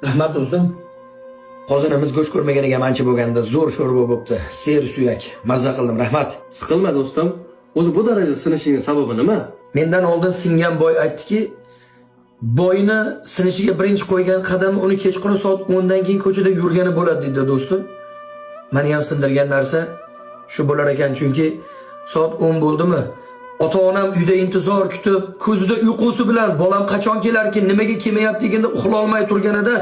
Rahmat do'stim. Qozonimiz go'sht ko'rmaganiga ancha bo'lganda zo'r sho'rva bo'libdi. Ser suyak. Mazza qildim, rahmat. Siqilma do'stim. O'zi bu darajada sinishingning sababi nima? Mendan oldin singan boy aytdiki, boyni sinishiga birinchi qo'ygan qadami uni kechqurun soat 10 dan keyin ko'chada yurgani bo'ladi dedi do'stim. Meni ham sindirgan narsa shu bo'lar ekan, chunki soat 10 bo'ldimi? Ota-onam uyda intizor kutib, ko'zida uyqusi bilan bolam qachon kelarkin, nimaga kelmayapti deganda uxlay olmay turganida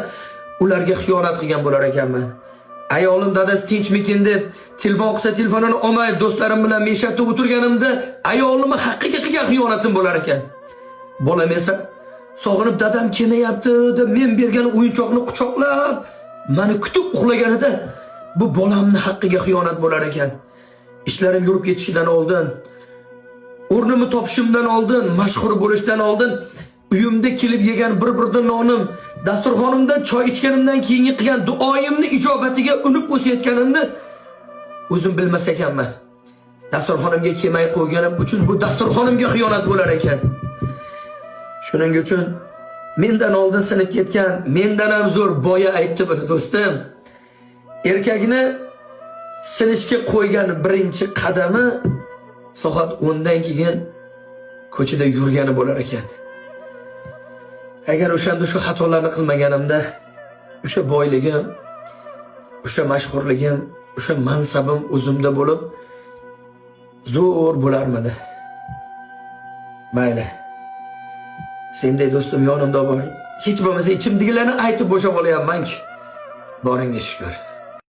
ularga xiyonat qilgan bo'lar ekanman. Ayolim dadasi tinchmikin deb telefon qilsa telefonini olmay do'stlarim bilan meshatda o'tirganimda ayolimning haqqiga qilgan xiyonatim bo'lar ekan. Bolam esa sog'inib dadam kelmayapti deb men bergan o'yinchoqni quchoqlab meni kutib uxlaganida bu bolamning haqqiga xiyonat bo'lar ekan. Ishlarim yurib ketishidan oldin, o'rnimni topishimdan oldin, mashhur bo'lishdan oldin uyimda kelib yegan bir-birda nonim, dasturxonimdan choy ichganimdan keyingi qilgan duoyimni ijobatiga unib o'sayotganimni o'zim bilmas ekanman. Dasturxonimga kelmay qo'yganim uchun bu dasturxonimga xiyonat bo'lar ekan. Shuning uchun mendan oldin sinib ketgan, mendan ham zo'r boya aytdi buni do'stim. Erkakni sinishga qo'ygan birinchi qadami soat 10 dan keyin ko'chada yurgani bo'lar ekan. Agar o'shanda shu xatolarni qilmaganimda, o'sha boyligim, o'sha mashhurligim, o'sha mansabim o'zimda bo'lib, zo'r bo'larmidi. Mayli. Sendek do'stim yonimda bor. Hech bo'lmasa ichimdagilarni aytib bo'shab olyapman-ki. Boringga shukr.